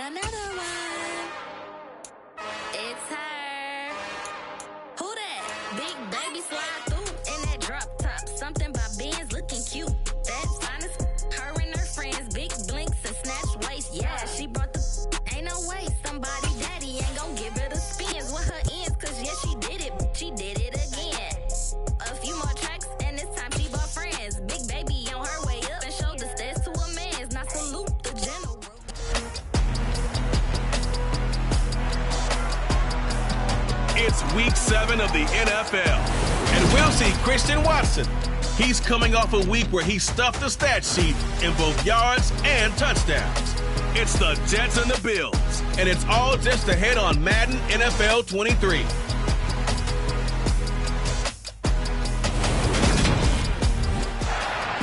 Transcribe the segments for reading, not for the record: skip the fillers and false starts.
another one. It's her. Who that? Big baby slide through in that drop top. Something by Benz looking cute. That's fine as her and her friends. Big blinks and snatch waist. Yeah, she brought the ain't no way. Somebody daddy ain't gon' give her the spins with her ends. Cause yeah, she did it. She did it again. A few more tracks and this time she bought friends. Big baby on her way up and showed the stairs to a man's. Now salute the general. It's week 7 of the NFL, and we'll see Christian Watson. He's coming off a week where he stuffed the stat sheet in both yards and touchdowns. It's the Jets and the Bills, and it's all just ahead on Madden NFL 23.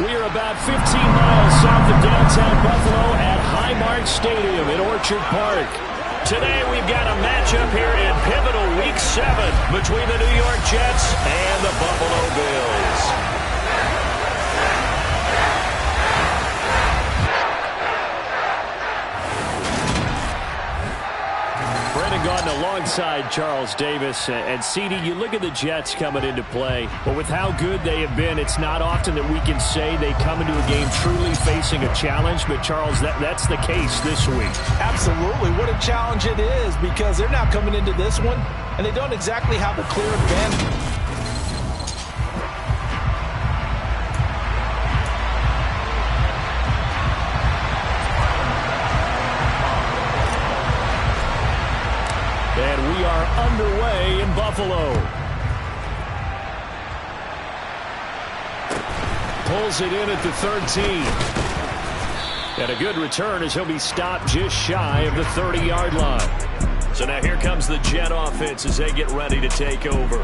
We are about 15 miles south of downtown Buffalo at Highmark Stadium in Orchard Park. Today we've got a matchup here in pivotal Week 7 between the New York Jets and the Buffalo Bills. Brandon Gaudin alongside Charles Davis. And CD, you look at the Jets coming into play, but with how good they have been, it's not often that we can say they come into a game truly facing a challenge. But Charles, that's the case this week. Absolutely. What a challenge it is, because they're now coming into this one, and they don't exactly have a clear advantage. And we are underway in Buffalo. Pulls it in at the 13. And a good return as he'll be stopped just shy of the 30-yard line. So now here comes the Jet offense as they get ready to take over.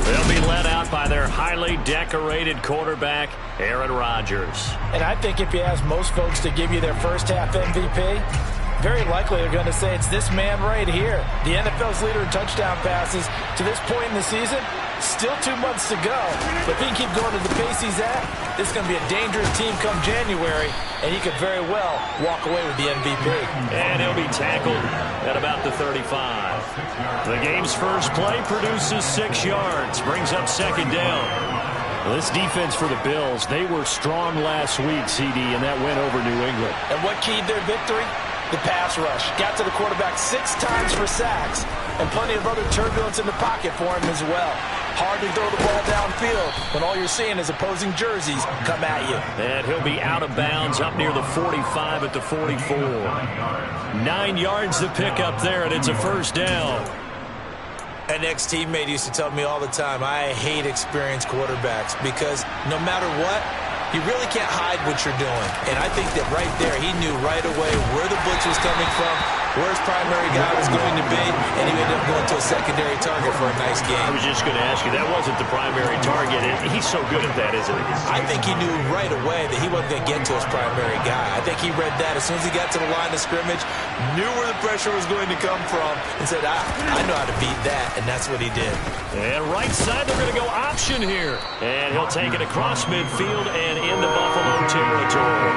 They'll be led out by their highly decorated quarterback, Aaron Rodgers. And I think if you ask most folks to give you their first half MVP, very likely they're going to say it's this man right here. The NFL's leader in touchdown passes to this point in the season. Still 2 months to go. But if he can keep going at the pace he's at, this is going to be a dangerous team come January, and he could very well walk away with the MVP. And he'll be tackled at about the 35. The game's first play produces 6 yards, brings up second down. Well, this defense for the Bills, they were strong last week, CD, and that went over New England. And what keyed their victory? The pass rush. Got to the quarterback 6 times for sacks, and plenty of other turbulence in the pocket for him as well. Hard to throw the ball downfield when all you're seeing is opposing jerseys come at you. And he'll be out of bounds up near the 45 at the 44. 9 yards to pick up there, and it's a first down. An ex-teammate used to tell me all the time, I hate experienced quarterbacks because no matter what, you really can't hide what you're doing. And I think that right there, he knew right away where the blitz was coming from, where his primary guy was going to be, and he ended up going to a secondary target for a nice game. I was just going to ask you, that wasn't the primary target. He's so good at that, isn't he? I think he knew right away that he wasn't going to get to his primary guy. I think he read that as soon as he got to the line of scrimmage, knew where the pressure was going to come from, and said, I know how to beat that, and that's what he did. And right side, they're going to go option here. And he'll take it across midfield and into Buffalo territory.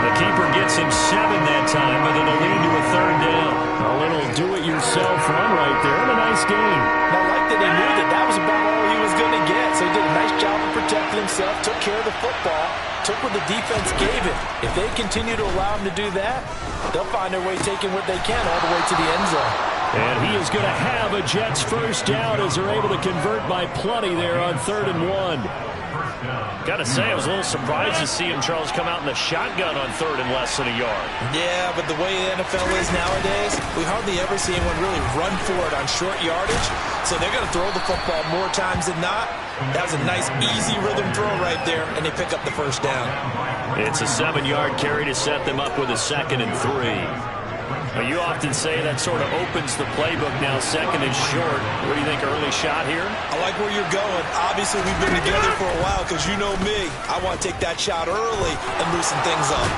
The keeper gets him 7 that time, but it'll lead to a third down. A little do-it-yourself run right there, and a nice game. And I like that he knew that was about all he was going to get. So he did a nice job of protecting himself, took care of the football, took what the defense gave him. If they continue to allow him to do that, they'll find their way taking what they can all the way to the end zone. And he is going to have a Jets first down as they're able to convert by plenty there on 3rd and 1. Got to say, I was a little surprised to see him, Charles, come out in the shotgun on 3rd and less than a yard. Yeah, but the way the NFL is nowadays, we hardly ever see anyone really run for it on short yardage. So they're going to throw the football more times than not. That was a nice, easy rhythm throw right there, and they pick up the first down. It's a 7-yard carry to set them up with a 2nd and 3. Well, you often say that sort of opens the playbook now, 2nd and short. What do you think, early shot here? I like where you're going. Obviously, we've been together for a while because you know me. I want to take that shot early and loosen things up.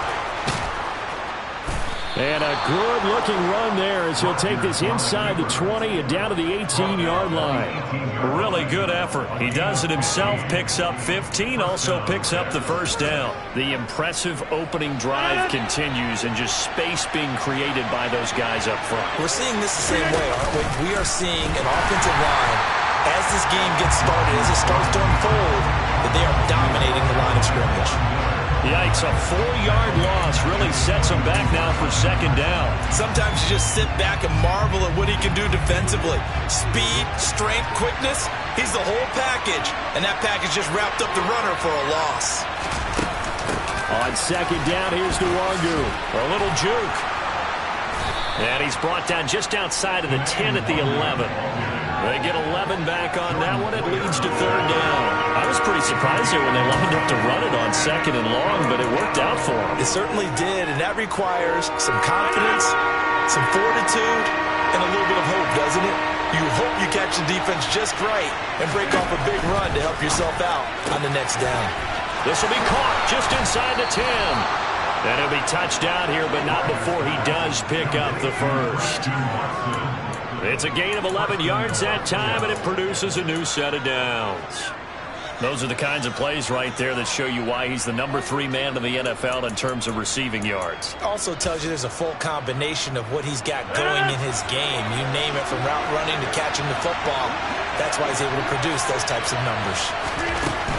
And a good-looking run there as he'll take this inside the 20 and down to the 18-yard line. Really good effort. He does it himself, picks up 15, also picks up the first down. The impressive opening drive continues and just space being created by those guys up front. We're seeing this the same way, aren't we? We are seeing an offensive line, as this game gets started, as it starts to unfold, that they are dominating the line of scrimmage. Yikes, a 4-yard loss really sets him back now for second down. Sometimes you just sit back and marvel at what he can do defensively. Speed, strength, quickness, he's the whole package. And that package just wrapped up the runner for a loss. On second down, here's Nwangu. A little juke. And he's brought down just outside of the 10 at the 11. They get 11 back on that one. It leads to third down. I was pretty surprised there when they lined up to run it on second and long, but it worked out for them. It certainly did, and that requires some confidence, some fortitude, and a little bit of hope, doesn't it? You hope you catch the defense just right and break off a big run to help yourself out on the next down. This will be caught just inside the 10. And he'll be touched down here, but not before he does pick up the first. It's a gain of 11 yards that time, and it produces a new set of downs. Those are the kinds of plays right there that show you why he's the number 3 man in the NFL in terms of receiving yards. Also tells you there's a full combination of what he's got going in his game. You name it, from route running to catching the football. That's why he's able to produce those types of numbers.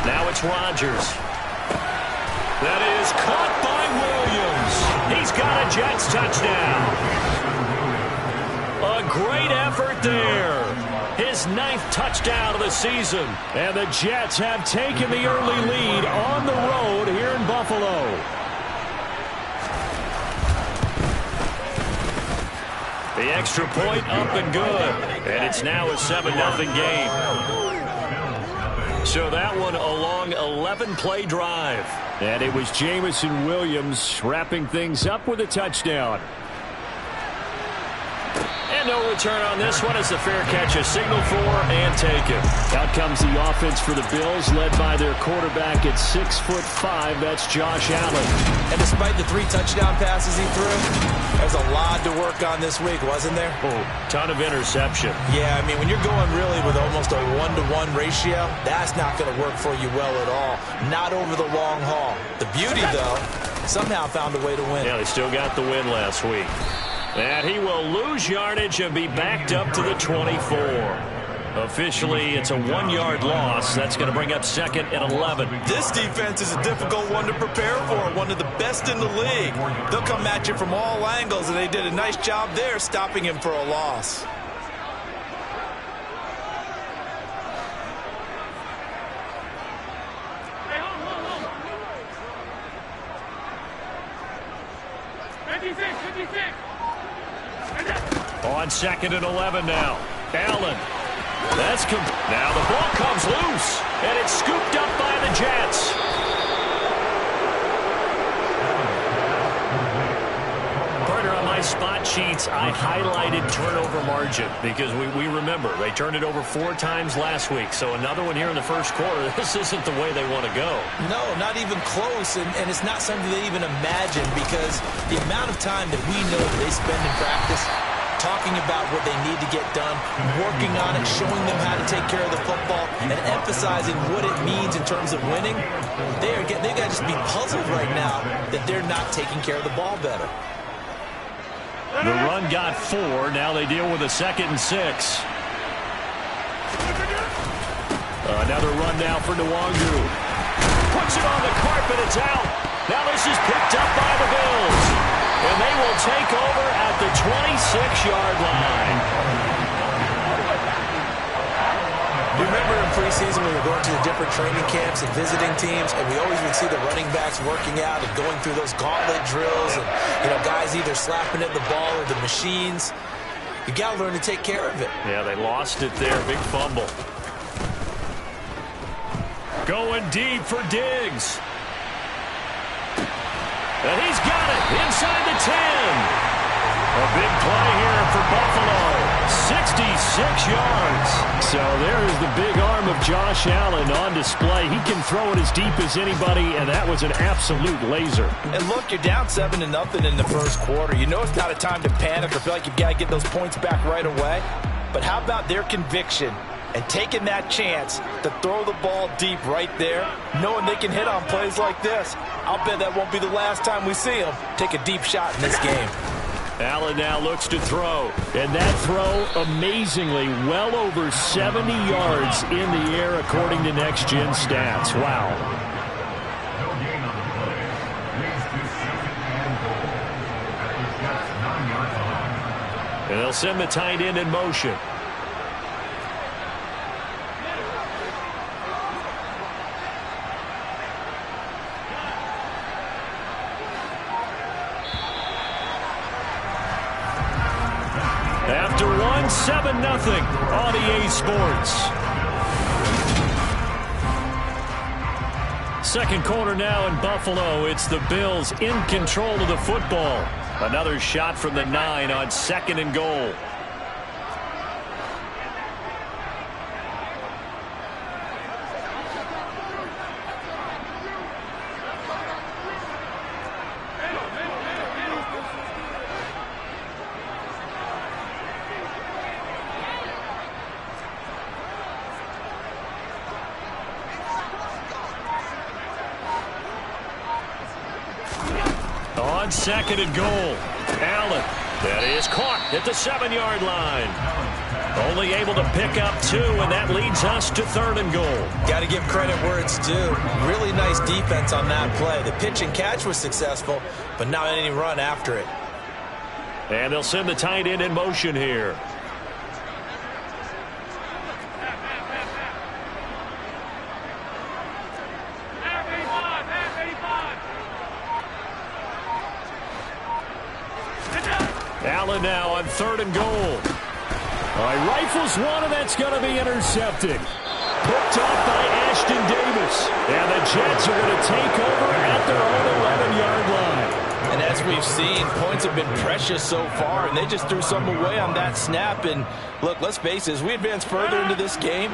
Now it's Rodgers. That is caught by Williams. He's got a Jets touchdown. A great effort there. His 9th touchdown of the season. And the Jets have taken the early lead on the road here in Buffalo. The extra point up and good. And it's now a 7-0 game. So that one a long 11-play drive. And it was Jameson Williams wrapping things up with a touchdown. And no return on this one as the fair catch is signaled for and taken. Out comes the offense for the Bills, led by their quarterback at 6'5". That's Josh Allen. And despite the 3 touchdown passes he threw, there's a lot to work on this week, wasn't there? Oh, ton of interception. Yeah, I mean, when you're going really with almost a 1-to-1 ratio, that's not going to work for you well at all. Not over the long haul. The beauty, though, somehow found a way to win. Yeah, they still got the win last week. And he will lose yardage and be backed up to the 24. Officially, it's a 1-yard loss. That's going to bring up second and 11. This defense is a difficult one to prepare for, one of the best in the league. They'll come at you from all angles, and they did a nice job there stopping him for a loss. On second and 11 now. Allen. Now the ball comes loose, and it's scooped up by the Jets. Partner, on my spot sheets, I highlighted turnover margin because we remember they turned it over 4 times last week. So another one here in the first quarter. This isn't the way they want to go. No, not even close, and it's not something they even imagine, because the amount of time that we know that they spend in practice talking about what they need to get done, working on it, showing them how to take care of the football, and emphasizing what it means in terms of winning. They've got to just be puzzled right now that they're not taking care of the ball better. The run got 4. Now they deal with a 2nd and 6. Another run now for Nwangu. Puts it on the carpet. It's out. Now this is picked up by the Bills. And they will take over at the 26-yard line. You remember in preseason when we were going to the different training camps and visiting teams, and we always would see the running backs working out and going through those gauntlet drills, and guys either slapping at the ball or the machines. You got to learn to take care of it. Yeah, they lost it there. Big fumble. Going deep for Diggs. And he's got it inside the 10. A big play here for Buffalo. 66 yards. So there is the big arm of Josh Allen on display. He can throw it as deep as anybody, and that was an absolute laser. And look, you're down 7-0 in the first quarter. You know it's not a time to panic or feel like you've got to get those points back right away. But how about their conviction and taking that chance to throw the ball deep right there, knowing they can hit on plays like this? I'll bet that won't be the last time we see them take a deep shot in this game. Allen now looks to throw, and that throw amazingly well over 70 yards in the air according to Next Gen Stats. Wow. And they'll send the tight end in motion. After one, 7-0 on EA Sports. Second quarter now in Buffalo. It's the Bills in control of the football. Another shot from the 9 on 2nd and goal. On 2nd and goal, Allen. That is caught at the 7-yard line. Only able to pick up 2, and that leads us to 3rd and goal. Got to give credit where it's due. Really nice defense on that play. The pitch and catch was successful, but not any run after it. And they'll send the tight end in motion here. Allen now on 3rd and goal. All right, rifles one, and that's going to be intercepted. Picked off by Ashton Davis. And the Jets are going to take over at their own 11-yard line. And as we've seen, points have been precious so far, and they just threw some away on that snap. And look, let's face it, as we advance further into this game,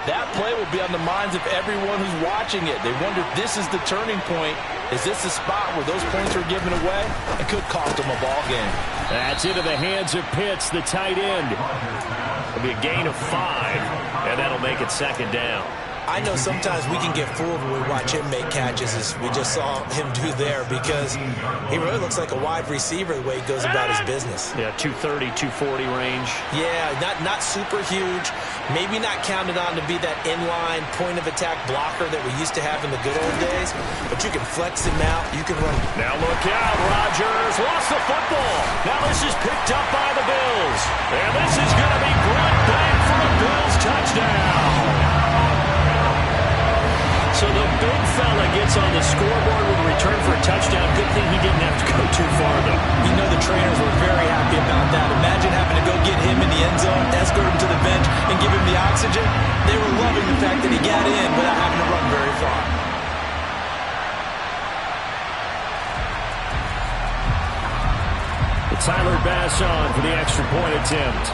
that play will be on the minds of everyone who's watching it. They wonder if this is the turning point. Is this the spot where those points are given away? It could cost them a ball game. That's into the hands of Pitts, the tight end. It'll be a gain of 5, and that'll make it 2nd down. I know sometimes we can get fooled when we watch him make catches, as we just saw him do there, because he really looks like a wide receiver the way he goes about his business. Yeah, 230, 240 range. Yeah, not super huge. Maybe not counted on to be that inline point-of-attack blocker that we used to have in the good old days, but you can flex him out. You can run. Now look out, Rodgers lost the football. Now this is picked up by the Bills. And this is going to be brought back for a Bills touchdown. So the big fella gets on the scoreboard with a return for a touchdown. Good thing he didn't have to go too far, though. You know the trainers were very happy about that. Imagine having to go get him in the end zone, escort him to the bench, and give him the oxygen. They were loving the fact that he got in without having to run very far. Tyler Bass on for the extra point attempt.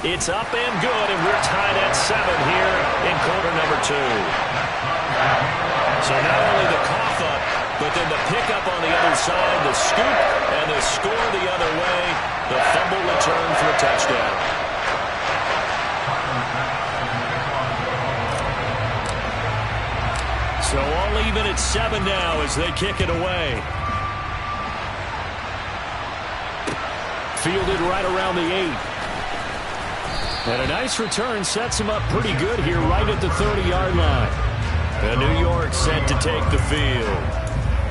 It's up and good, and we're tied at 7 here in quarter number 2. So not only the cough up, but then the pickup on the other side, the scoop, and the score the other way. The fumble return for a touchdown. So all even at 7 now as they kick it away. Fielded right around the 8. And a nice return sets him up pretty good here right at the 30-yard line. And New York set to take the field.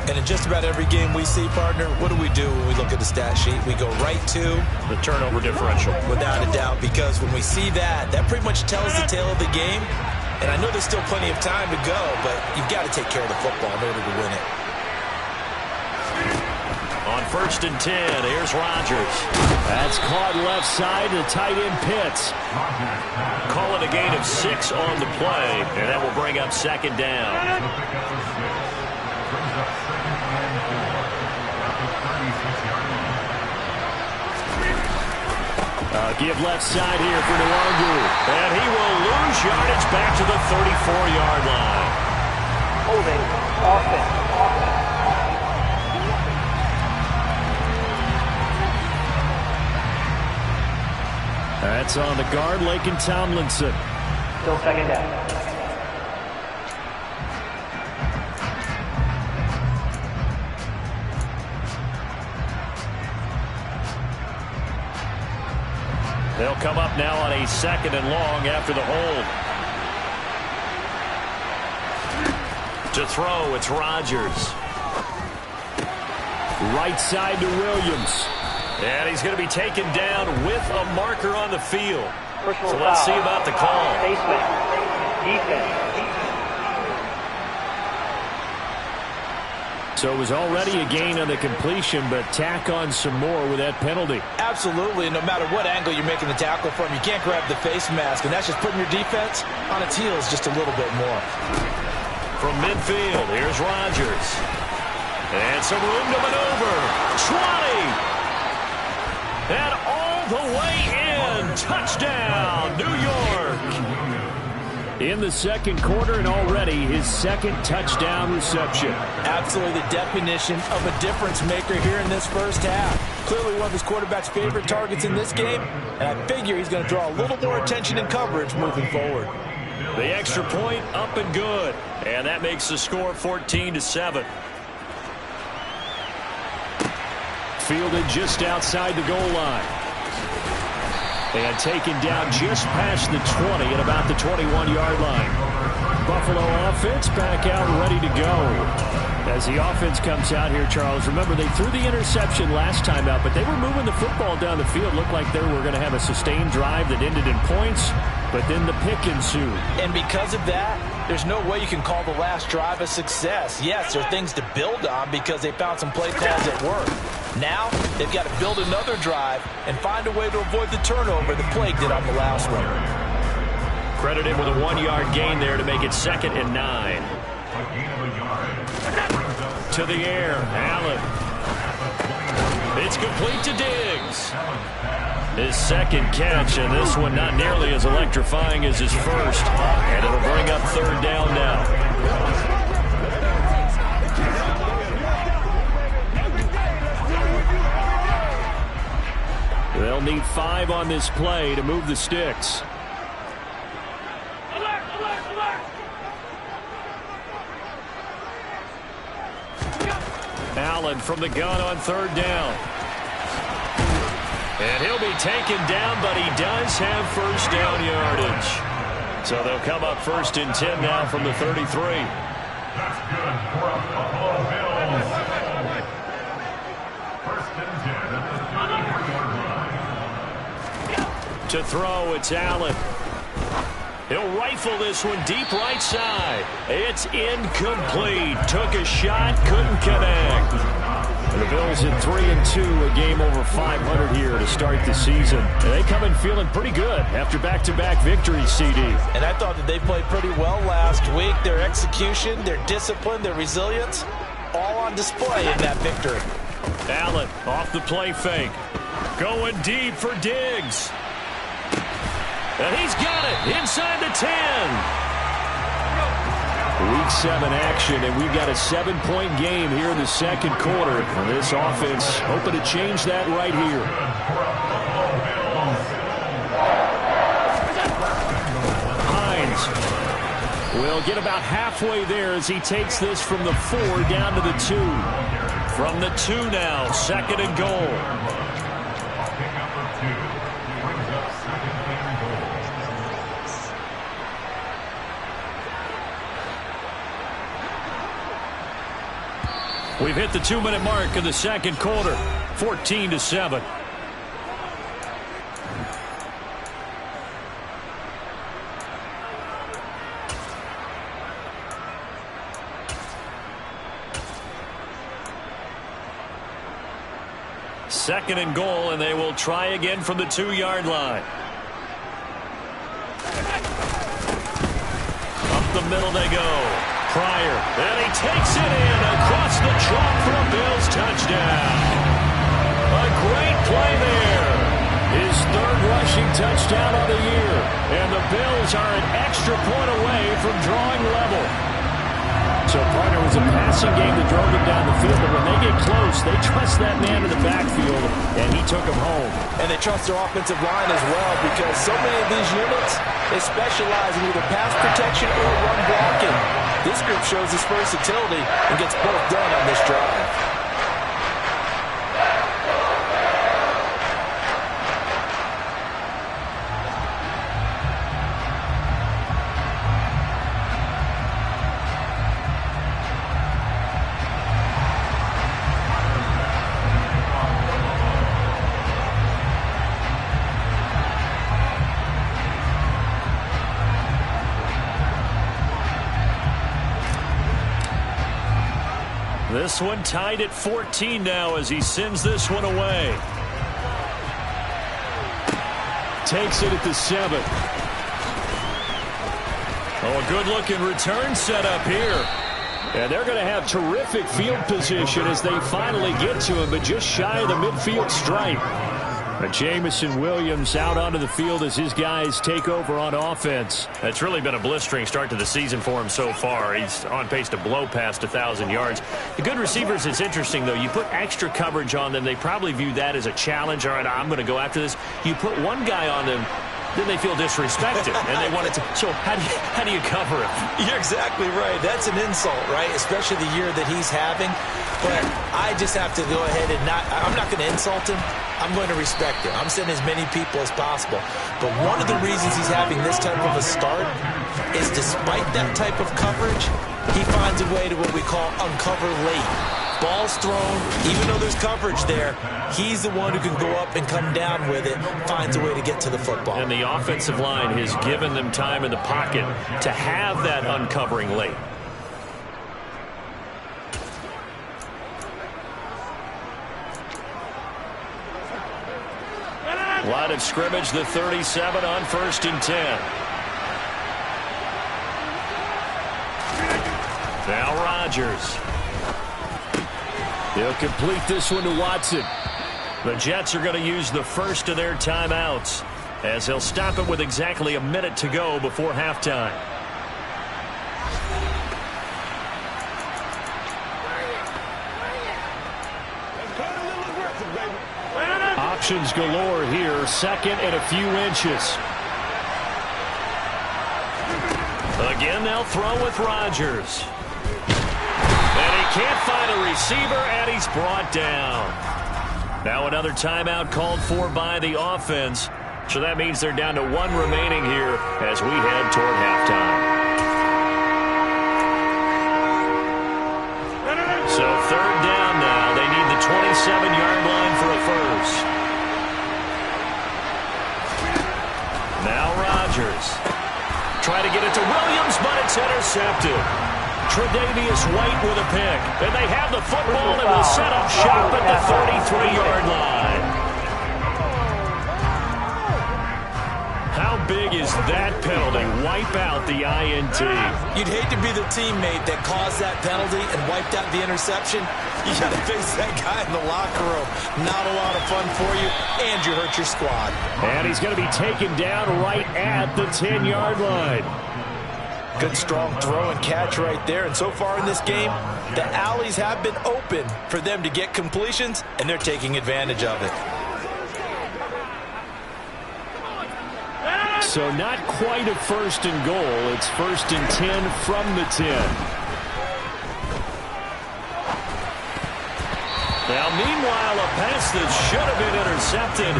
And in just about every game we see, partner, what do we do when we look at the stat sheet? We go right to the turnover differential. Without a doubt, because when we see that, that pretty much tells the tale of the game. And I know there's still plenty of time to go, but you've got to take care of the football in order to win it. On 1st and 10, here's Rodgers. That's caught left side to tight end Pitts. Call it a gain of 6 on the play, and that will bring up 2nd down. Give left side here for Nwangu. And he will lose yardage back to the 34-yard line. Holding offense. That's on the guard, Laken Tomlinson. Still second down. They'll come up now on a 2nd and long after the hold. To throw, it's Rodgers. Right side to Williams. And he's going to be taken down with a marker on the field. So let's see about the call. Defense. So it was already a gain on the completion, but tack on some more with that penalty. Absolutely. No matter what angle you're making the tackle from, you can't grab the face mask, and that's just putting your defense on its heels just a little bit more. From midfield, here's Rodgers. And some room to maneuver. 20. And all the way in. Touchdown, New York. In the second quarter, and already his 2nd touchdown reception. Absolutely the definition of a difference maker here in this first half. Clearly one of his quarterback's favorite targets in this game, and I figure he's going to draw a little more attention and coverage moving forward. The extra point up and good. And that makes the score 14-7. Fielded just outside the goal line. And taken down just past the 20 at about the 21-yard line. Buffalo offense back out ready to go. As the offense comes out here, Charles, remember they threw the interception last time out, but they were moving the football down the field. Looked like they were going to have a sustained drive that ended in points, but then the pick ensued. And because of that, there's no way you can call the last drive a success. Yes, there are things to build on because they found some play calls that work. Now, they've got to build another drive and find a way to avoid the turnover that plagued it on the last one. Credited with a 1-yard gain there to make it 2nd and 9. To the air, Allen. It's complete to Diggs. His 2nd catch, and this one not nearly as electrifying as his first. And it'll bring up 3rd down now. They'll need 5 on this play to move the sticks. Allen from the gun on 3rd down. And he'll be taken down, but he does have 1st down yardage. So they'll come up 1st and 10 now from the 33. That's good for a Buffalo Bills. 1st and 10 at the 34-yard line. To throw, it's Allen. He'll rifle this one deep right side. It's incomplete. Took a shot, couldn't connect. And the Bills at 3-2, a game over 500 here to start the season. And they come in feeling pretty good after back-to-back victories, CD. And I thought that they played pretty well last week. Their execution, their discipline, their resilience, all on display in that victory. Allen off the play fake. Going deep for Diggs. And he's got it inside the 10. Week 7 action, and we've got a 7-point game here in the second quarter. And this offense hoping to change that right here. Hines will get about halfway there as he takes this from the 4 down to the 2. From the 2 now, 2nd and goal. We've hit the 2-minute mark of the second quarter, 14-7. Second and goal, and they will try again from the 2-yard line. Up the middle they go. Pryor, and he takes it in across the chalk for a Bills touchdown. A great play there. His 3rd extra point away from drawing level. So, partner, it was a passing game that drove him down the field, but when they get close, they trust that man in the backfield, and he took him home. And they trust their offensive line as well, because so many of these units, they specialize in either pass protection or run blocking. This group shows its versatility and gets both done on this drive. This one tied at 14 now as he sends this one away. Takes it at the 7. Oh, a good-looking return set up here. And they're going to have terrific field position as they finally get to him, but just shy of the midfield stripe. Jamison Williams out onto the field as his guys take over on offense. It's really been a blistering start to the season for him so far. He's on pace to blow past 1,000 yards. The good receivers, it's interesting, though. You put extra coverage on them, they probably view that as a challenge. All right, I'm going to go after this. You put one guy on them, then they feel disrespected, and they want it to. So how do you cover it? You're exactly right. That's an insult, right? Especially the year that he's having. But I just have to go ahead and I'm not going to insult him. I'm going to respect him. I'm sending as many people as possible. But one of the reasons he's having this type of a start is despite that type of coverage, he finds a way to what we call uncover late. Ball's thrown, even though there's coverage there, he's the one who can go up and come down with it, finds a way to get to the football. And the offensive line has given them time in the pocket to have that uncovering late. Line of scrimmage, the 37 on 1st and 10. Now Rodgers. He'll complete this one to Watson. The Jets are going to use the first of their timeouts as they'll stop it with exactly a minute to go before halftime. Options galore here. 2nd and a few inches. Again, they'll throw with Rodgers. And he can't find a receiver, and he's brought down. Now another timeout called for by the offense. So that means they're down to 1 remaining here as we head toward halftime. So 3rd down now. They need the 27-yard line for a first. Now Rodgers. Try to get it to Williams, but it's intercepted. Tre'Davious White with a pick. And they have the football and will set up shop at the 33-yard line. How big is that penalty? Wipe out the INT. You'd hate to be the teammate that caused that penalty and wiped out the interception. You got to face that guy in the locker room. Not a lot of fun for you, and you hurt your squad. And he's going to be taken down right at the 10-yard line. Good strong throw and catch right there. And so far in this game, the alleys have been open for them to get completions, and they're taking advantage of it. So not quite a 1st and goal. It's 1st and 10 from the 10. Now, meanwhile, a pass that should have been intercepted,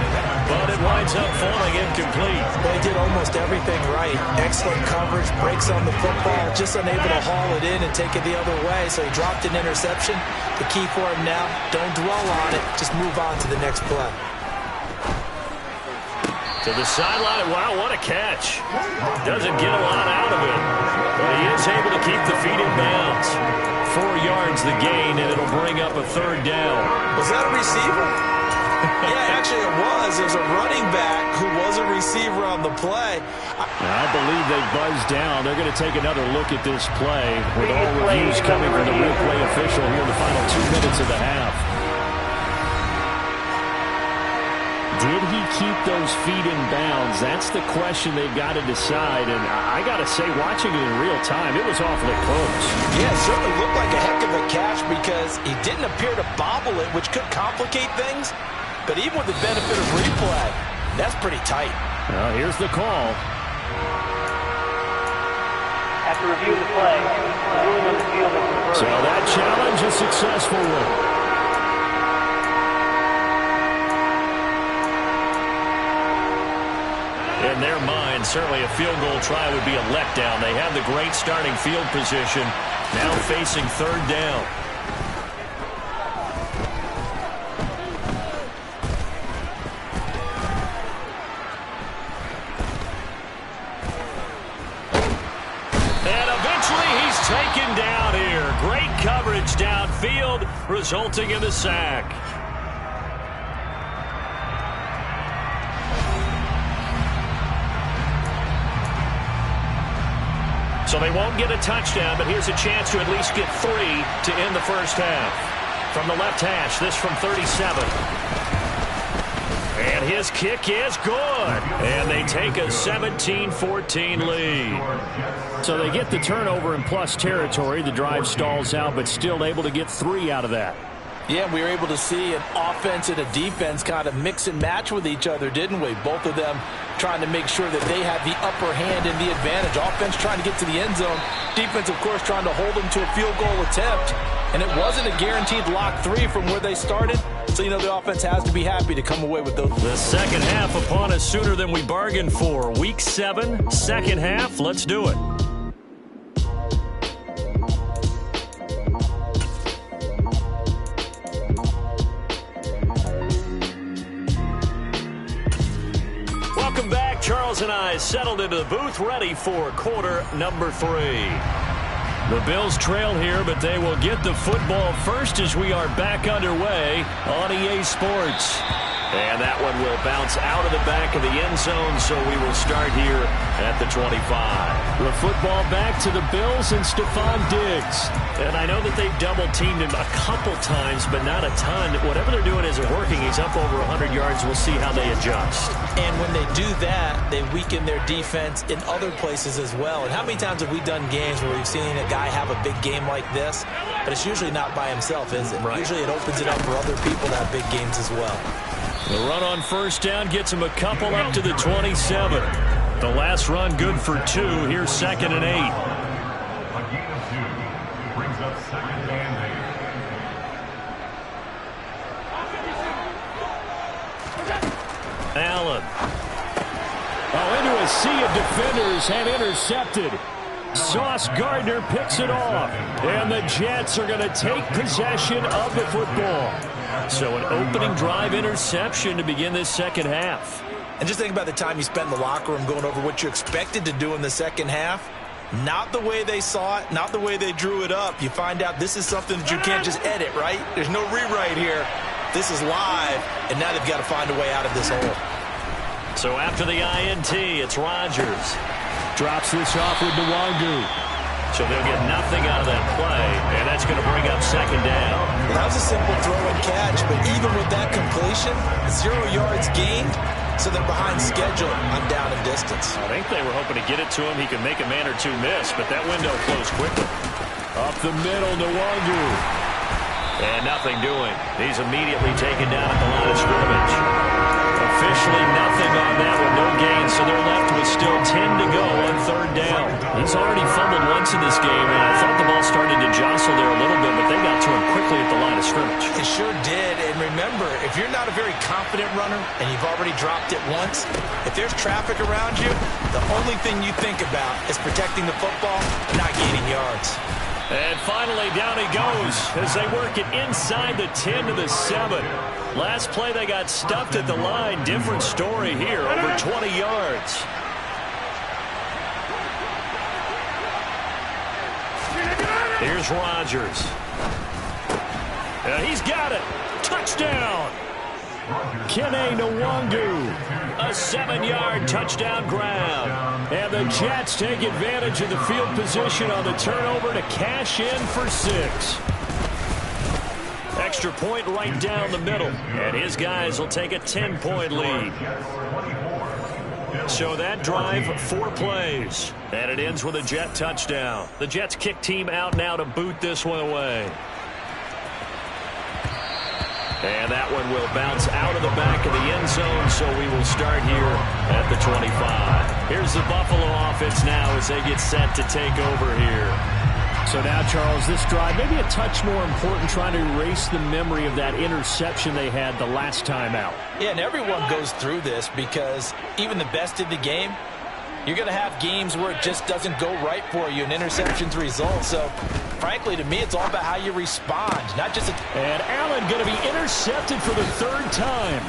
but it winds up falling incomplete. They did almost everything right. Excellent coverage, breaks on the football, just unable to haul it in and take it the other way, so he dropped an interception. The key for him now, don't dwell on it, just move on to the next play. To the sideline. Wow, what a catch. Doesn't get a lot out of it, but he is able to keep the feet in bounds. 4 yards the gain, and it'll bring up a 3rd down. Was that a receiver? Yeah, actually it was. It was a running back who was a receiver on the play. I believe they buzzed down. They're going to take another look at this play with all reviews coming from the replay official here in the final 2 minutes of the half. did he keep those feet in bounds? That's the question they've got to decide. And I got to say, watching it in real time, it was awfully close. Yeah, it certainly looked like a heck of a catch because he didn't appear to bobble it, which could complicate things. But even with the benefit of replay, that's pretty tight. Well, here's the call. After reviewing the play, the ruling on the field is reversed. So that challenge is successful one. In their mind, certainly a field goal try would be a letdown. They have the great starting field position, now facing third down. Taken down here. Great coverage downfield, resulting in the sack. So they won't get a touchdown, but here's a chance to at least get 3 to end the first half. From the left hash, this from 37. And his kick is good. And they take a 17-14 lead. So they get the turnover in plus territory. The drive stalls out, but still able to get 3 out of that. Yeah, we were able to see an offense and a defense kind of mix and match with each other, didn't we? Both of them trying to make sure that they had the upper hand and the advantage. Offense trying to get to the end zone. Defense, of course, trying to hold them to a field goal attempt. And it wasn't a guaranteed lock 3 from where they started. So, you know, the offense has to be happy to come away with those. The second half upon us sooner than we bargained for. Week 7, second half. Let's do it. Welcome back. Charles and I settled into the booth, ready for quarter number 3. The Bills trail here, but they will get the football first as we are back underway on EA Sports. And that one will bounce out of the back of the end zone, so we will start here at the 25. The football back to the Bills and Stephon Diggs. And I know that they've double-teamed him a couple times, but not a ton. Whatever they're doing isn't working. He's up over 100 yards. We'll see how they adjust. And when they do that, they weaken their defense in other places as well. And how many times have we done games where we've seen a guy have a big game like this? But it's usually not by himself, is it? Right. Usually it opens it up for other people to have big games as well. The run on first down gets him a couple up to the 27. The last run good for 2. Here's 2nd and 8. A gain of 2 brings up 2nd and 8. Allen. Oh, into a sea of defenders and intercepted. Sauce Gardner picks it off. And the Jets are going to take possession of the football. So an opening drive interception to begin this second half. And just think about the time you spent in the locker room going over what you expected to do in the second half. Not the way they saw it, not the way they drew it up. You find out this is something that you can't just edit, right? There's no rewrite here. This is live, and now they've got to find a way out of this hole. So after the INT, it's Rodgers. Drops this off with Nwangu. So they'll get nothing out of that play, and that's going to bring up 2nd down. Well, that was a simple throw and catch, but even with that completion, 0 yards gained, so they're behind schedule on down and distance. I think they were hoping to get it to him. He could make a man or 2 miss, but that window closed quickly. Up the middle, Nwangu. And nothing doing. He's immediately taken down at the line of scrimmage. Officially nothing on that with no gain, so they're left with still 10 to go on 3rd down. He's already fumbled once in this game, and I thought the ball started to jostle there a little bit, but they got to him quickly at the line of scrimmage. It sure did, and remember, if you're not a very confident runner and you've already dropped it once, if there's traffic around you, the only thing you think about is protecting the football and not gaining yards. And finally, down he goes as they work it inside the 10 to the 7. Last play, they got stuffed at the line. Different story here, over 20 yards. Here's Rodgers. He's got it. Touchdown. Kene Nwangu. A 7-yard touchdown grab. And the Jets take advantage of the field position on the turnover to cash in for 6. Extra point right down the middle. And his guys will take a 10-point lead. So that drive, 4 plays. And it ends with a Jet touchdown. The Jets kick team out now to boot this one away. And that one will bounce out of the back of the end zone, so we will start here at the 25. Here's the Buffalo offense now as they get set to take over here. So now, Charles, this drive maybe a touch more important, trying to erase the memory of that interception they had the last time out. Yeah, and everyone goes through this because even the best in the game, you're going to have games where it just doesn't go right for you and interceptions result. So, frankly, to me, it's all about how you respond, not just And Allen going to be intercepted for the 3rd time.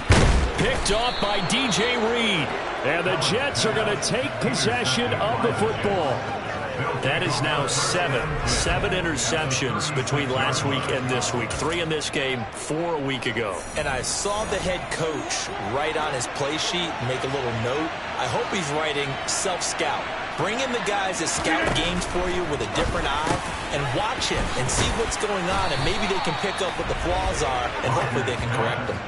Picked off by DJ Reed. And the Jets are going to take possession of the football. That is now 7 interceptions between last week and this week. 3 in this game, 4 a week ago. And I saw the head coach write on his play sheet, make a little note. I hope he's writing self-scout. Bring in the guys that scout games for you with a different eye and watch him and see what's going on, and maybe they can pick up what the flaws are, and hopefully they can correct them.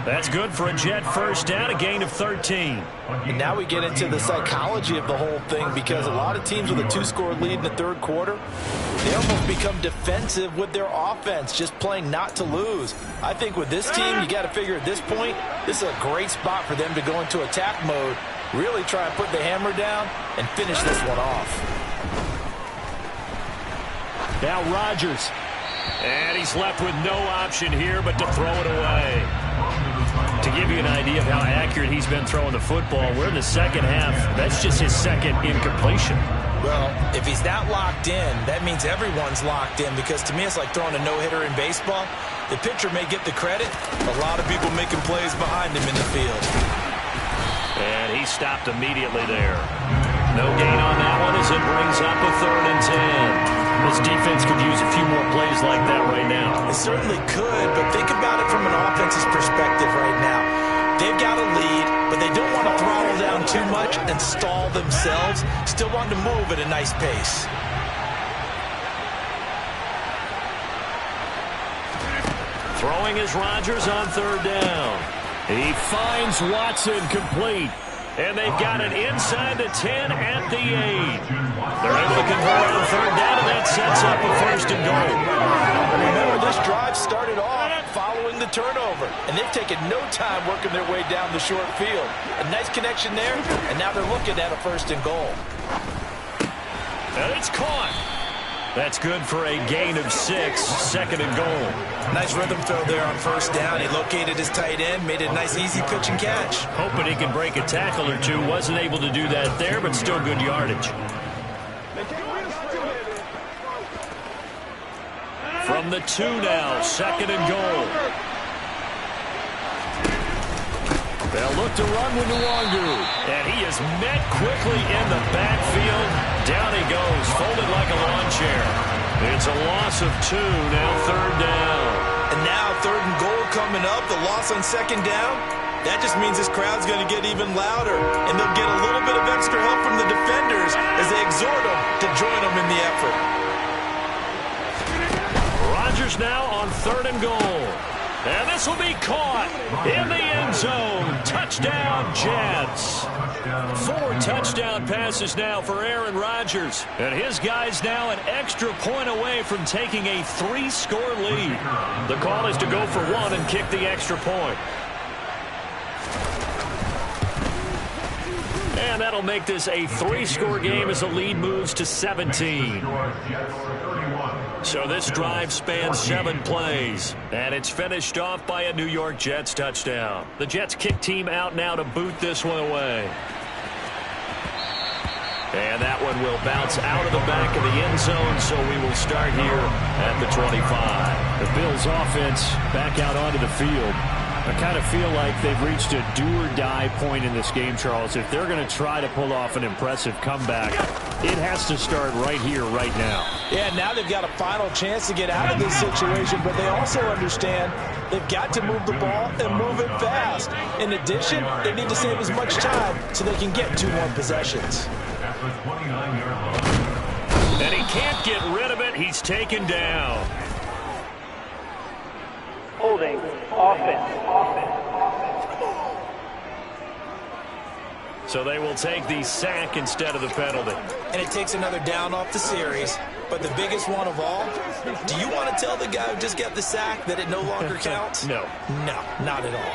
That's good for a Jet first down, a gain of 13. And now we get into the psychology of the whole thing, because a lot of teams with a 2-score lead in the 3rd quarter, they almost become defensive with their offense, just playing not to lose. I think with this team, you got to figure at this point, this is a great spot for them to go into attack mode, really try and put the hammer down and finish this one off. Now Rodgers. And he's left with no option here but to throw it away. To give you an idea of how accurate he's been throwing the football, we're in the second half. That's just his 2nd incompletion. Well, if he's not locked in, that means everyone's locked in, because to me it's like throwing a no-hitter in baseball. The pitcher may get the credit, a lot of people making plays behind him in the field. And he stopped immediately there. No gain on that one as it brings up a 3rd and 10. This defense could use a few more plays like that right now. It certainly could, but think about it from an offense's perspective right now. They've got a lead, but they don't want to throttle down too much and stall themselves. Still want to move at a nice pace. Throwing is Rodgers on 3rd down. He finds Watson complete. And they've got it inside the 10 at the 8. They're able to convert on 3rd down, and that sets up a 1st and goal. Remember, this drive started off following the turnover, and they've taken no time working their way down the short field. A nice connection there, and now they're looking at a 1st and goal. And it's caught. That's good for a gain of 6, 2nd and goal. Nice rhythm throw there on 1st down. He located his tight end, made it a nice easy pitch and catch. Hoping he can break a tackle or two. Wasn't able to do that there, but still good yardage. From the 2 now, 2nd and goal. They'll look to run with Nwangu. And he is met quickly in the backfield. Down he goes, folded like a lawn chair. It's a loss of 2, now 3rd down. And now 3rd and goal coming up, the loss on 2nd down. That just means this crowd's going to get even louder, and they'll get a little bit of extra help from the defenders as they exhort them to join them in the effort. Rodgers now on 3rd and goal. And this will be caught in the end zone. Touchdown, Jets. 4 touchdown passes now for Aaron Rodgers. And his guys now an extra point away from taking a 3-score lead. The call is to go for 1 and kick the extra point. And that'll make this a 3-score game as the lead moves to 17. So this drive spans 7 plays, and it's finished off by a New York Jets touchdown. The Jets kick team out now to boot this one away. And that one will bounce out of the back of the end zone, so we will start here at the 25. The Bills offense back out onto the field. I kind of feel like they've reached a do-or-die point in this game, Charles. If they're going to try to pull off an impressive comeback, it has to start right here, right now. Yeah, now they've got a final chance to get out of this situation, but they also understand they've got to move the ball and move it fast. In addition, they need to save as much time so they can get 2 more possessions. And he can't get rid of it. He's taken down. holding offense. So they will take the sack instead of the penalty. And it takes another down off the series. But the biggest one of all, do you want to tell the guy who just got the sack that it no longer counts? No. No, not at all.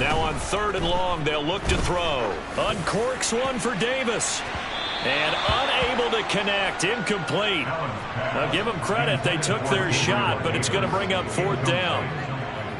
Now on 3rd and long, they'll look to throw. Uncorks one for Davis. And unable to connect. Incomplete. Now give them credit. They took their shot, but it's going to bring up 4th down.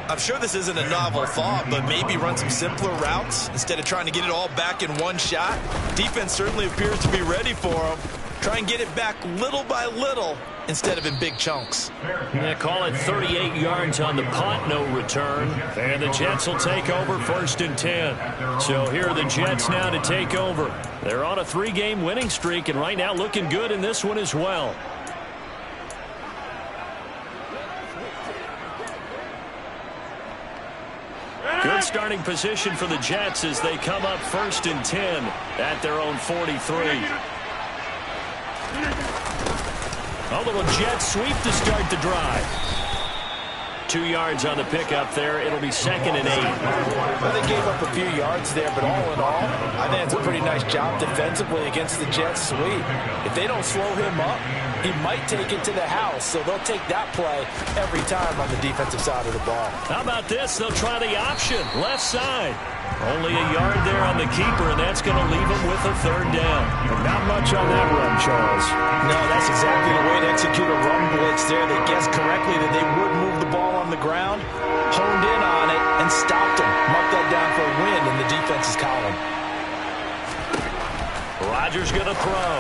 I'm sure this isn't a novel thought, but maybe run some simpler routes instead of trying to get it all back in one shot. Defense certainly appears to be ready for them. Try and get it back little by little instead of in big chunks. Yeah, call it 38 yards on the punt, no return. And the Jets will take over 1st and 10. So here are the Jets now to take over. They're on a 3-game winning streak and right now looking good in this one as well. Good starting position for the Jets as they come up 1st and 10 at their own 43. A little jet sweep to start the drive. 2 yards on the pickup there. It'll be 2nd and 8. Well, they gave up a few yards there, but all in all, I think it's a pretty nice job defensively against the Jets sweep. If they don't slow him up, he might take it to the house, so they'll take that play every time on the defensive side of the ball. How about this? They'll try the option, left side. Only a yard there on the keeper, and that's going to leave him with a 3rd down. And not much on that run, Charles. No, that's exactly the way to execute a run blitz there. They guessed correctly that they would move the ball on the ground, honed in on it, and stopped him. Mark that down for a win in the defense's column. Rodgers going to throw.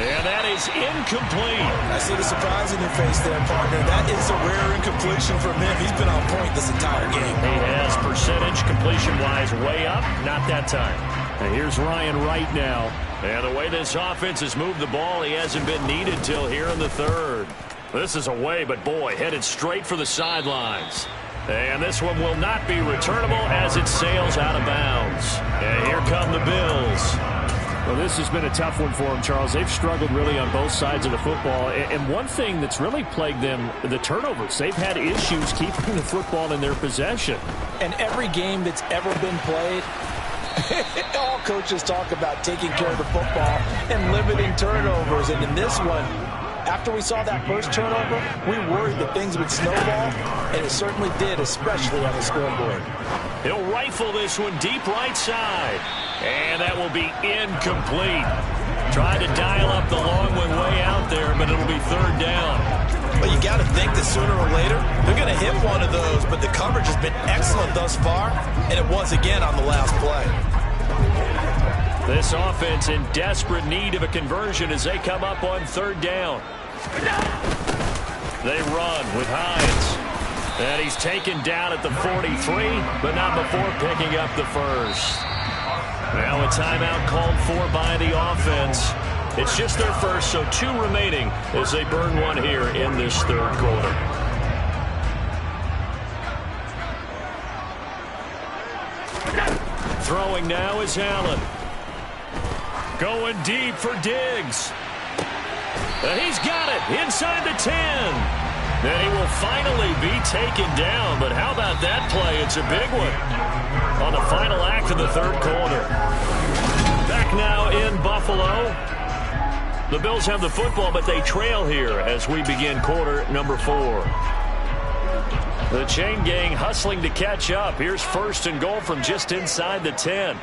And that is incomplete. I see the surprise in your face there, partner. That is a rare incompletion from him. He's been on point this entire game. He has percentage completion-wise way up. Not that time. And here's Ryan Wright now. And the way this offense has moved the ball, he hasn't been needed till here in the 3rd. This is away, but boy, headed straight for the sidelines. And this one will not be returnable as it sails out of bounds. And here come the Bills. Well, this has been a tough one for them, Charles. They've struggled really on both sides of the football. And one thing that's really plagued them, the turnovers. They've had issues keeping the football in their possession. And every game that's ever been played, all coaches talk about taking care of the football and limiting turnovers. And in this one, after we saw that first turnover, we worried that things would snowball, and it certainly did, especially on the scoreboard. He'll rifle this one deep right side. And that will be incomplete. Tried to dial up the long one way out there, but it'll be 3rd down. But you got to think that sooner or later, they're going to hit one of those. But the coverage has been excellent thus far, and it was again on the last play. This offense in desperate need of a conversion as they come up on 3rd down. They run with Hines. And he's taken down at the 43, but not before picking up the 1st. Now a timeout called for by the offense. It's just their first, so 2 remaining as they burn one here in this 3rd quarter. Throwing now is Allen. Going deep for Diggs. And he's got it inside the 10. Then he will finally be taken down. But how about that play? It's a big one on the final act of the 3rd quarter. Back now in Buffalo. The Bills have the football, but they trail here as we begin quarter number 4. The chain gang hustling to catch up. Here's 1st and goal from just inside the 10.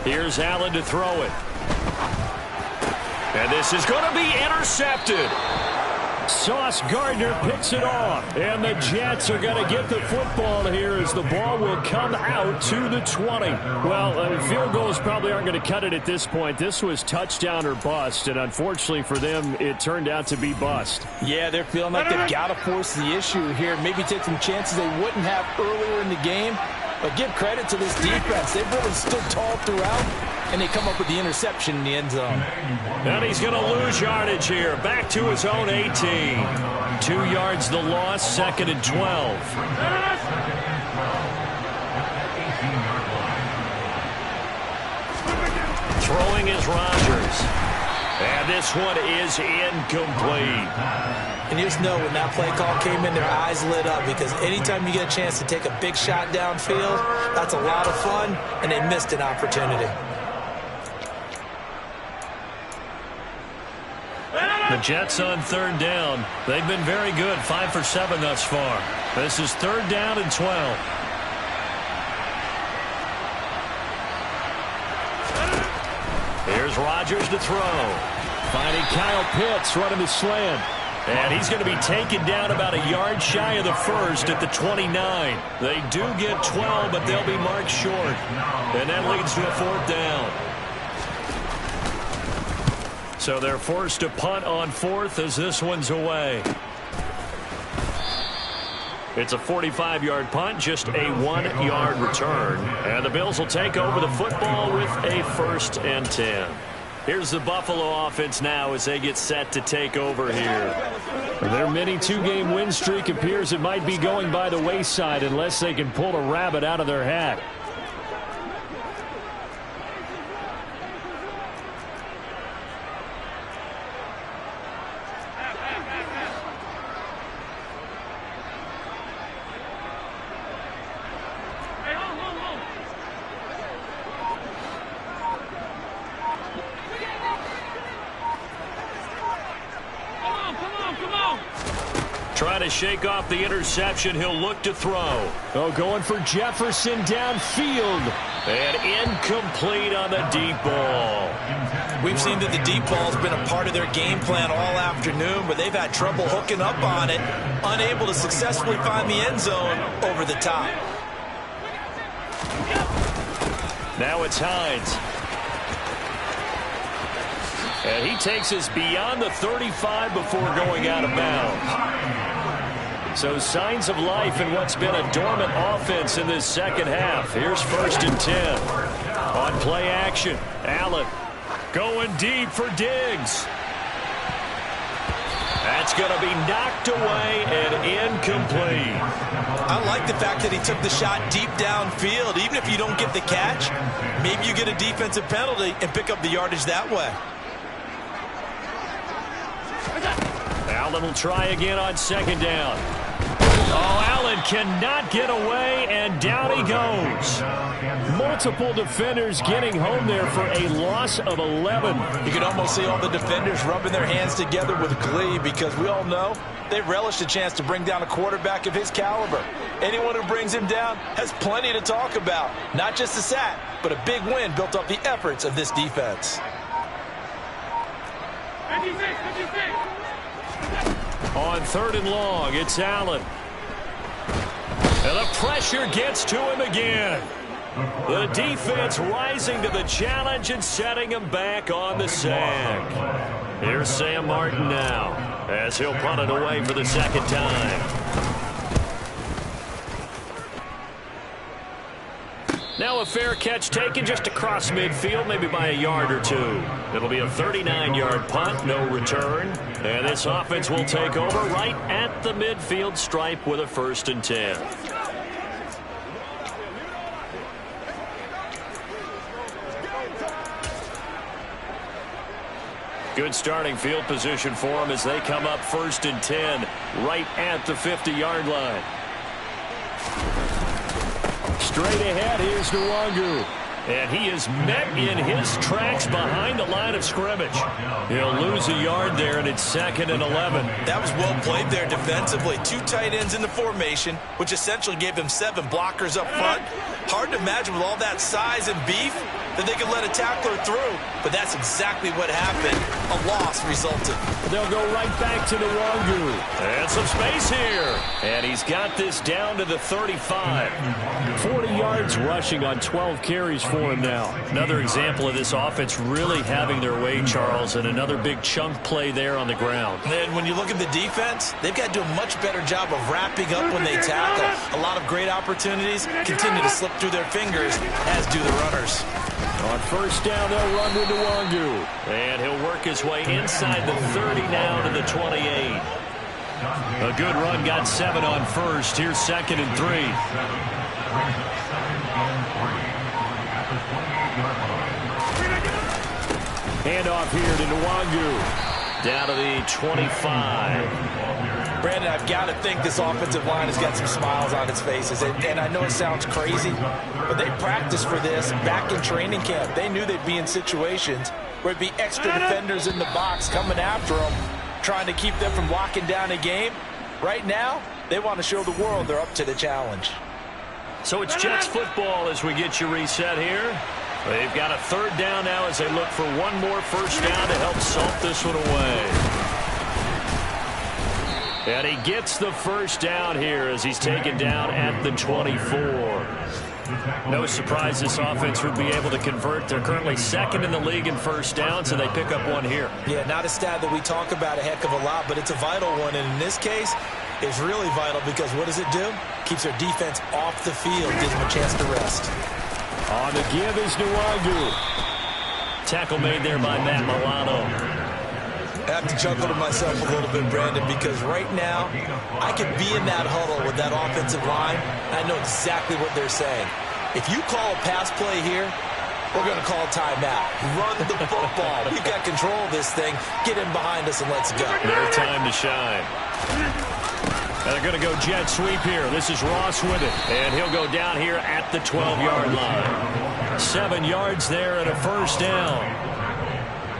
Here's Allen to throw it. And this is going to be intercepted. Sauce Gardner picks it off. And the Jets are going to get the football here as the ball will come out to the 20. Well, field goals probably aren't going to cut it at this point. This was touchdown or bust, and unfortunately for them, it turned out to be bust. Yeah, they're feeling like they've got to force the issue here. Maybe take some chances they wouldn't have earlier in the game. But give credit to this defense. They've really stood tall throughout. and they come up with the interception in the end zone. And he's going to lose yardage here. Back to his own 18. 2 yards the loss, 2nd and 12. Throwing is Rodgers. And this one is incomplete. And you just know when that play call came in, their eyes lit up, because anytime you get a chance to take a big shot downfield, that's a lot of fun, and they missed an opportunity. The Jets on 3rd down. They've been very good, 5 for 7 thus far. This is 3rd down and 12. Here's Rodgers to throw. Finding Kyle Pitts running the slant. And he's going to be taken down about a yard shy of the first at the 29. They do get 12, but they'll be marked short. And that leads to a 4th down. So they're forced to punt on 4th as this one's away. It's a 45-yard punt, just a 1-yard return. And the Bills will take over the football with a 1st and 10. Here's the Buffalo offense now as they get set to take over here. Their mini 2-game win streak appears it might be going by the wayside unless they can pull a rabbit out of their hat. Trying to shake off the interception. He'll look to throw. Oh, going for Jefferson downfield. And incomplete on the deep ball. We've seen that the deep ball's been a part of their game plan all afternoon, but they've had trouble hooking up on it, unable to successfully find the end zone over the top. Now it's Hines. And he takes us beyond the 35 before going out of bounds. So signs of life in what's been a dormant offense in this second half. Here's 1st and 10. On play action, Allen going deep for Diggs. That's going to be knocked away and incomplete. I like the fact that he took the shot deep downfield. Even if you don't get the catch, maybe you get a defensive penalty and pick up the yardage that way. Allen will try again on 2nd down. Oh, Allen cannot get away, and down he goes. Multiple defenders getting home there for a loss of 11. You can almost see all the defenders rubbing their hands together with glee, because we all know they relish a chance to bring down a quarterback of his caliber. Anyone who brings him down has plenty to talk about. Not just a sack, but a big win built off the efforts of this defense. 56. On 3rd and long, it's Allen. And the pressure gets to him again. The defense rising to the challenge and setting him back on the sack. Here's Sam Martin now as he'll punt it away for the 2nd time. Now a fair catch taken just across midfield, maybe by a yard or 2. It'll be a 39-yard punt, no return. And this offense will take over right at the midfield stripe with a 1st and 10. Good starting field position for them as they come up 1st and 10 right at the 50-yard line. Straight ahead, here's Nwangu. And he is met in his tracks behind the line of scrimmage. He'll lose a yard there, and it's 2nd and 11. That was well played there defensively. 2 tight ends in the formation, which essentially gave them 7 blockers up front. Hard to imagine with all that size and beef that they could let a tackler through, but that's exactly what happened. A loss resulted. They'll go right back to Nwangu. And some space here. And he's got this down to the 35. 40 yards rushing on 12 carries for him now. Another example of this offense really having their way, Charles, and another big chunk play there on the ground. And when you look at the defense, they've got to do a much better job of wrapping up when they tackle. A lot of great opportunities continue to slip through their fingers, as do the runners. On first down, they'll run with Nwangu. And he'll work his way inside the 30 now to the 28. A good run, got 7 on first. Here's 2nd and 3. Handoff here to Nwangu. Down to the 25. Brandon, I've got to think this offensive line has got some smiles on its faces. And I know it sounds crazy, but they practiced for this back in training camp. They knew they'd be in situations where it'd be extra defenders in the box coming after them, trying to keep them from locking down a game. Right now, they want to show the world they're up to the challenge. So it's Jets football as we get you reset here. They've got a 3rd down now as they look for one more first down to help salt this one away. And he gets the first down here as he's taken down at the 24. No surprise this offense would be able to convert. They're currently 2nd in the league in first down, so they pick up one here. Yeah, not a stat that we talk about a heck of a lot, but it's a vital one. And in this case, it's really vital because what does it do? Keeps their defense off the field, gives them a chance to rest. On the give is Nwangu. Tackle made there by Matt Milano. I have to chuckle to myself a little bit, Brandon, because right now I could be in that huddle with that offensive line. I know exactly what they're saying. If you call a pass play here, we're going to call a timeout. Run the football. We've got control of this thing. Get in behind us and let's go. Their time to shine. They're going to go jet sweep here. This is Ross with it. And he'll go down here at the 12-yard line. 7 yards there and a first down.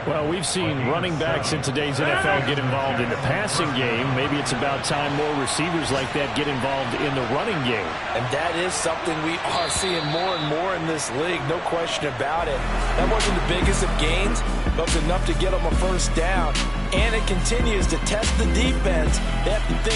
Well, we've seen running backs in today's NFL get involved in the passing game. Maybe it's about time more receivers like that get involved in the running game. And that is something we are seeing more and more in this league, no question about it. That wasn't the biggest of gains, but it was enough to get them a first down. And it continues to test the defense. They have to think